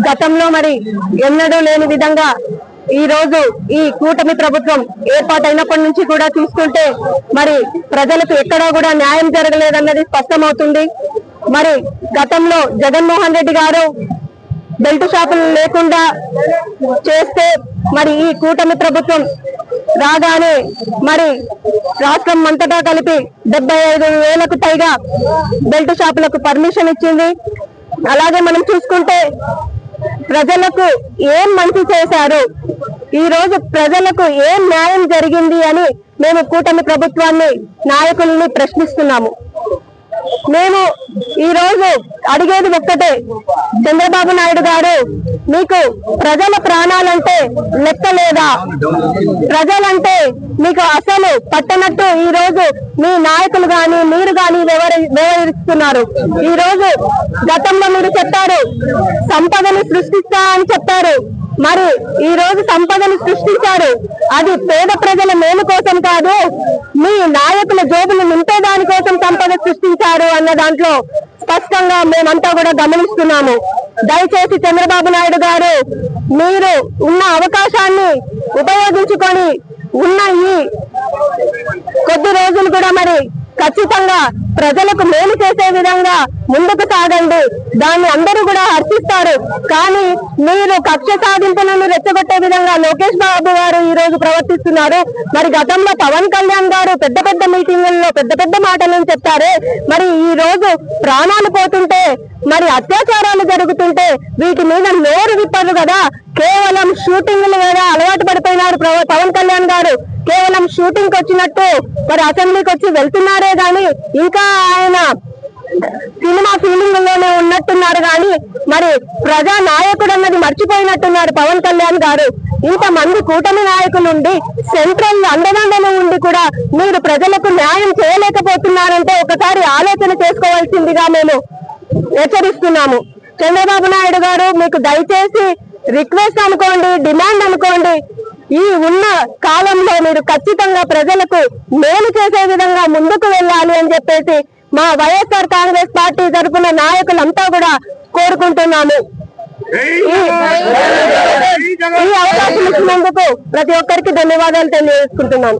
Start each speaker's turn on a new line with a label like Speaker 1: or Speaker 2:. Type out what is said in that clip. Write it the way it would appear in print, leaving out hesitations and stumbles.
Speaker 1: గతంలో మరి ఎన్నడూ లేని విధంగా ఈ రోజు ఈ కూటమి ప్రభుత్వం ఏర్పాటైనప్పటి నుంచి కూడా తీసుకుంటే మరి ప్రజలకు ఎక్కడా కూడా న్యాయం జరగలేదన్నది స్పష్టమవుతుంది. మరి గతంలో జగన్మోహన్ రెడ్డి గారు బెల్ట్ షాపులు లేకుండా చేస్తే మరి ఈ కూటమి ప్రభుత్వం రాగానే మరి రాష్ట్రం అంతటా కలిపి 75,000కు పైగా బెల్ట్ షాపులకు పర్మిషన్ ఇచ్చింది. అలాగే మనం చూసుకుంటే ప్రజలకు ఏం మంచి చేశారు, ఈ రోజు ప్రజలకు ఏం న్యాయం జరిగింది అని మేము కూటమి ప్రభుత్వాన్ని నాయకుల్ని ప్రశ్నిస్తున్నాము. మేము ఈ రోజు అడిగేది ఒక్కటే, చంద్రబాబు నాయుడు గారు మీకు ప్రజల ప్రాణాలంటే లెక్క లేదా? ప్రజలంటే మీకు అసలు పట్టనట్టు ఈ రోజు మీ నాయకులు గాని మీరు గాని వ్యవహరిస్తున్నారు. ఈ రోజు గతంలో మీరు చెప్పారు సంపదను సృష్టిస్తా అని చెప్పారు. మరి ఈ రోజు సంపదను సృష్టించారు, అది పేద ప్రజల మేలు కోసం కాదు, మీ నాయకుల జోబులు నింపేదాని కోసం సంపద సృష్టించారు అన్న దాంట్లో స్పష్టంగా మేమంతా కూడా గమనిస్తున్నాము. దయచేసి చంద్రబాబు నాయుడు గారు మీరు ఉన్న అవకాశాన్ని ఉపయోగించుకొని ఉన్న ఈ కొద్ది రోజులు కూడా మరి ఖచ్చితంగా ప్రజలకు మేలు చేసే విధంగా ముందుకు సాగండి. దాన్ని అందరూ కూడా హర్షిస్తారు. కానీ మీరు కక్ష సాధింపులను రెచ్చగొట్టే విధంగా లోకేష్ బాబు గారు ఈ రోజు ప్రవర్తిస్తున్నారు. మరి గతంలో పవన్ కళ్యాణ్ గారు పెద్ద పెద్ద మీటింగుల్లో పెద్ద పెద్ద మాటలను చెప్పారే, మరి ఈ రోజు ప్రాణాలు పోతుంటే మరి అత్యాచారాలు జరుగుతుంటే వీటి మీద నోరు విప్పరు కదా. కేవలం షూటింగ్లు మీద అలవాటు పడిపోయినారు పవన్ కళ్యాణ్ గారు. కేవలం షూటింగ్ కి వచ్చినట్టు మరి అసెంబ్లీకి వచ్చి వెళ్తున్నారే గాని ఇంకా ఆయన సినిమా ఫీలింగ్ లోనే ఉన్నట్టున్నారు గాని మరి ప్రజా నాయకుడు అన్నది మర్చిపోయినట్టున్నారు పవన్ కళ్యాణ్ గారు. ఇంతమంది కూటమి నాయకులు ఉండి సెంట్రల్ అండదండలు ఉండి కూడా మీరు ప్రజలకు న్యాయం చేయలేకపోతున్నారంటే ఒకసారి ఆలోచన చేసుకోవాల్సిందిగా మేము హెచ్చరిస్తున్నాము. చంద్రబాబు నాయుడు గారు మీకు దయచేసి రిక్వెస్ట్ అనుకోండి, డిమాండ్ అనుకోండి, ఈ ఉన్న కాలంలో మీరు ఖచ్చితంగా ప్రజలకు మేలు చేసే విధంగా ముందుకు వెళ్ళాలి అని చెప్పేసి మా వైఎస్ఆర్ కాంగ్రెస్ పార్టీ తరఫున నాయకులంతా కూడా కోరుకుంటున్నాము. ఈ అవకాశం ఇచ్చినందుకు ప్రతి ఒక్కరికి ధన్యవాదాలు తెలియజేసుకుంటున్నాను.